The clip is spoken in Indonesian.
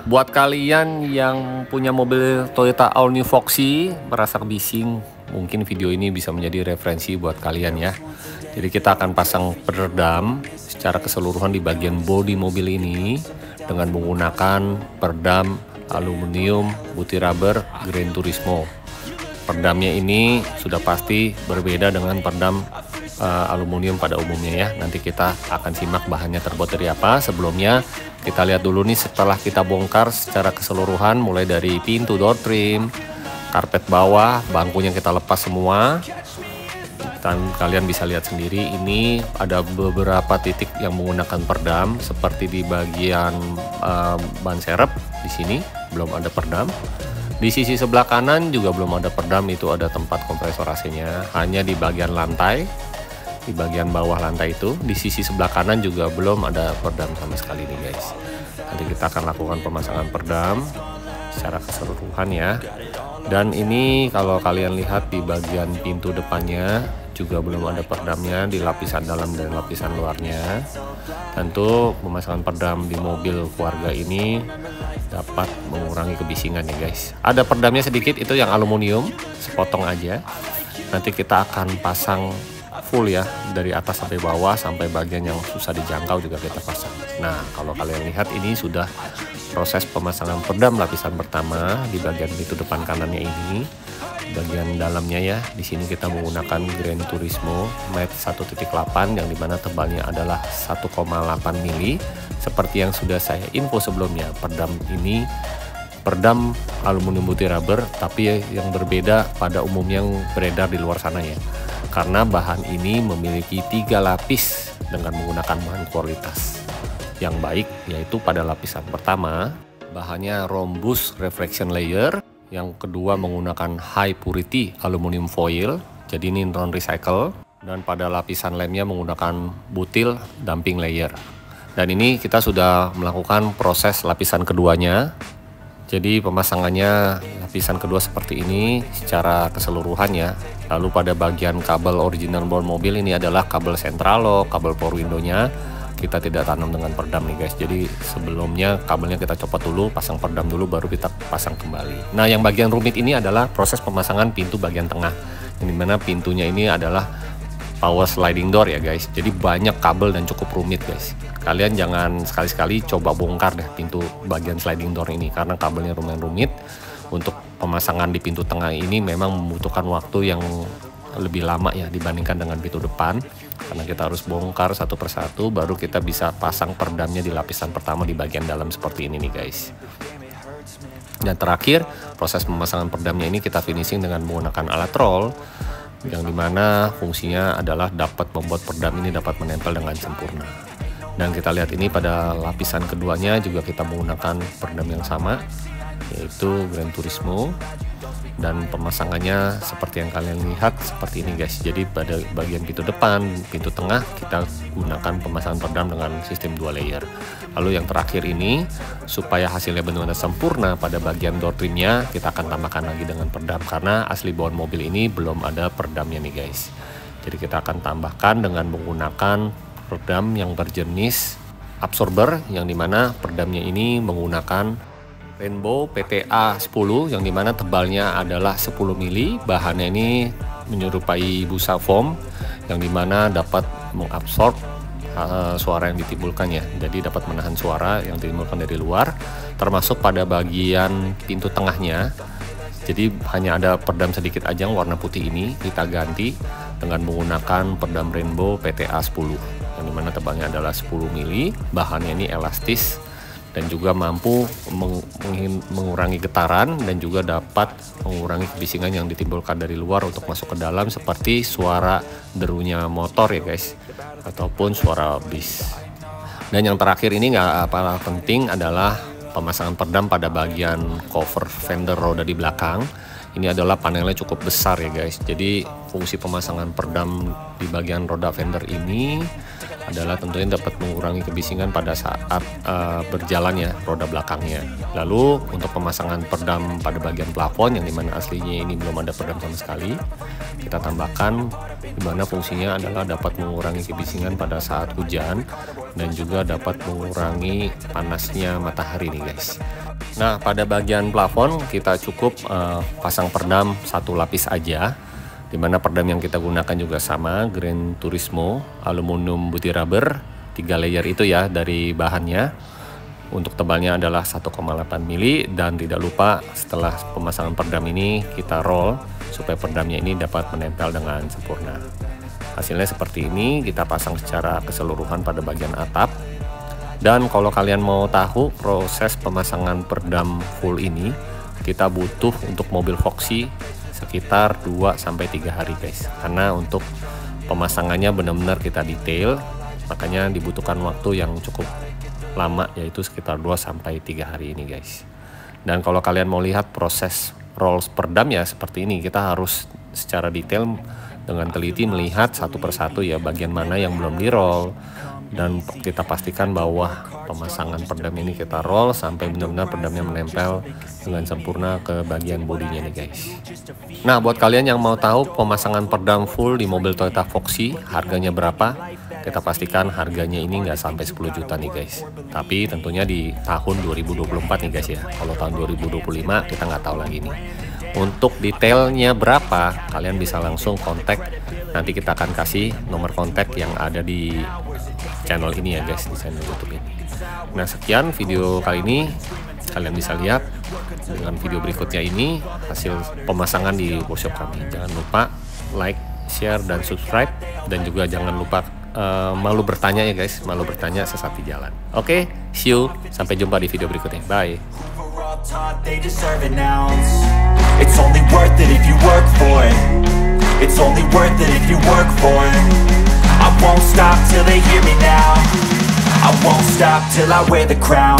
Buat kalian yang punya mobil Toyota All New Foxy merasa bising, mungkin video ini bisa menjadi referensi buat kalian ya. Jadi kita akan pasang peredam secara keseluruhan di bagian bodi mobil ini dengan menggunakan peredam aluminium butir rubber Gran Turismo. Peredamnya ini sudah pasti berbeda dengan peredam aluminium pada umumnya ya. Nanti kita akan simak bahannya terbuat dari apa. Sebelumnya kita lihat dulu nih setelah kita bongkar secara keseluruhan, mulai dari pintu door trim, karpet bawah, bangkunya kita lepas semua. Dan kalian bisa lihat sendiri ini ada beberapa titik yang menggunakan peredam, seperti di bagian ban serep di sini belum ada peredam. Di sisi sebelah kanan juga belum ada peredam, itu ada tempat kompresor AC-nya. Hanya di bagian lantai, di bagian bawah lantai itu, di sisi sebelah kanan juga belum ada peredam sama sekali nih guys. Nanti kita akan lakukan pemasangan peredam secara keseluruhan ya. Dan ini kalau kalian lihat di bagian pintu depannya juga belum ada peredamnya di lapisan dalam dan lapisan luarnya. Tentu pemasangan peredam di mobil keluarga ini dapat mengurangi kebisingan ya guys. Ada peredamnya sedikit, itu yang aluminium, sepotong aja. Nanti kita akan pasang full ya, dari atas sampai bawah, sampai bagian yang susah dijangkau juga kita pasang. Nah, kalau kalian lihat ini sudah proses pemasangan peredam lapisan pertama di bagian pintu depan kanannya ini. Bagian dalamnya ya, di sini kita menggunakan Gran Turismo Matte 1.8 yang dimana tebalnya adalah 1,8 mili. Seperti yang sudah saya info sebelumnya, peredam ini peredam aluminium butir rubber, tapi yang berbeda pada umumnya yang beredar di luar sana ya. Karena bahan ini memiliki 3 lapis dengan menggunakan bahan kualitas yang baik, yaitu pada lapisan pertama bahannya rhombus reflection layer, yang kedua menggunakan high purity aluminium foil, jadi ini non recycle, dan pada lapisan lemnya menggunakan butyl damping layer. Dan ini kita sudah melakukan proses lapisan keduanya. Jadi pemasangannya lapisan kedua seperti ini secara keseluruhan ya. Lalu pada bagian kabel original board mobil ini adalah kabel sentral lock, kabel power window-nya kita tidak tanam dengan peredam nih guys. Jadi sebelumnya kabelnya kita copot dulu, pasang peredam dulu, baru kita pasang kembali. Nah, yang bagian rumit ini adalah proses pemasangan pintu bagian tengah, yang dimana pintunya ini adalah power sliding door ya guys. Jadi banyak kabel dan cukup rumit guys. Kalian jangan sekali-sekali coba bongkar deh pintu bagian sliding door ini, karena kabelnya lumayan rumit. Untuk pemasangan di pintu tengah ini memang membutuhkan waktu yang lebih lama ya dibandingkan dengan pintu depan, karena kita harus bongkar satu persatu baru kita bisa pasang peredamnya di lapisan pertama di bagian dalam seperti ini nih guys. Dan terakhir proses pemasangan peredamnya ini kita finishing dengan menggunakan alat roll, yang dimana fungsinya adalah dapat membuat peredam ini dapat menempel dengan sempurna. Dan kita lihat ini pada lapisan keduanya juga kita menggunakan peredam yang sama, yaitu Gran Turismo. Dan pemasangannya seperti yang kalian lihat seperti ini guys. Jadi pada bagian pintu depan, pintu tengah kita gunakan pemasangan peredam dengan sistem 2 layer. Lalu yang terakhir ini, supaya hasilnya benar-benar sempurna pada bagian door trimnya, kita akan tambahkan lagi dengan peredam, karena asli bawaan mobil ini belum ada peredamnya nih guys. Jadi kita akan tambahkan dengan menggunakan peredam yang berjenis absorber, yang dimana peredamnya ini menggunakan Rainbow PTA 10, yang dimana tebalnya adalah 10 mili. Bahannya ini menyerupai busa foam, yang dimana dapat mengabsorb suara yang ditimbulkan ya. Jadi dapat menahan suara yang ditimbulkan dari luar, termasuk pada bagian pintu tengahnya. Jadi hanya ada peredam sedikit aja warna putih ini kita ganti dengan menggunakan peredam Rainbow PTA 10, yang dimana tebalnya adalah 10 mili. Bahannya ini elastis dan juga mampu mengurangi getaran dan juga dapat mengurangi kebisingan yang ditimbulkan dari luar untuk masuk ke dalam, seperti suara derunya motor ya guys, ataupun suara bis. Dan yang terakhir ini nggak apa penting adalah pemasangan peredam pada bagian cover fender roda di belakang. Ini adalah panelnya cukup besar ya guys. Jadi fungsi pemasangan peredam di bagian roda fender ini adalah tentunya dapat mengurangi kebisingan pada saat berjalan ya roda belakangnya. Lalu untuk pemasangan peredam pada bagian plafon, yang dimana aslinya ini belum ada peredam sama sekali, kita tambahkan, dimana fungsinya adalah dapat mengurangi kebisingan pada saat hujan dan juga dapat mengurangi panasnya matahari nih guys. Nah, pada bagian plafon kita cukup pasang perdam satu lapis aja, dimana perdam yang kita gunakan juga sama, Gran Turismo aluminium butir rubber 3 layer itu ya dari bahannya. Untuk tebalnya adalah 1,8 mili, dan tidak lupa setelah pemasangan perdam ini kita roll supaya perdamnya ini dapat menempel dengan sempurna. Hasilnya seperti ini, kita pasang secara keseluruhan pada bagian atap. Dan kalau kalian mau tahu proses pemasangan perdam full ini, kita butuh untuk mobil Foxy sekitar 2-3 hari guys, karena untuk pemasangannya benar-benar kita detail, makanya dibutuhkan waktu yang cukup lama, yaitu sekitar 2-3 hari ini guys. Dan kalau kalian mau lihat proses roll perdam ya seperti ini, kita harus secara detail dengan teliti melihat satu persatu ya bagian mana yang belum di roll, dan kita pastikan bahwa pemasangan perdam ini kita roll sampai benar-benar perdamnya menempel dengan sempurna ke bagian bodinya nih guys. Nah, buat kalian yang mau tahu pemasangan perdam full di mobil Toyota Foxy harganya berapa, kita pastikan harganya ini nggak sampai 10 juta nih guys. Tapi tentunya di tahun 2024 nih guys ya. Kalau tahun 2025 kita nggak tahu lagi nih. Untuk detailnya berapa, kalian bisa langsung kontak. Nanti kita akan kasih nomor kontak yang ada di channel ini ya guys, di channel YouTube ini. Nah, sekian video kali ini. Kalian bisa lihat dengan video berikutnya ini hasil pemasangan di workshop kami. Jangan lupa like, share, dan subscribe. Dan juga jangan lupa malu bertanya ya guys, malu bertanya sesat di jalan. Oke, see you, sampai jumpa di video berikutnya. Bye. It's only worth it if you work for it. It's only worth it if you work for it. I won't stop till they hear me now. I won't stop till I wear the crown.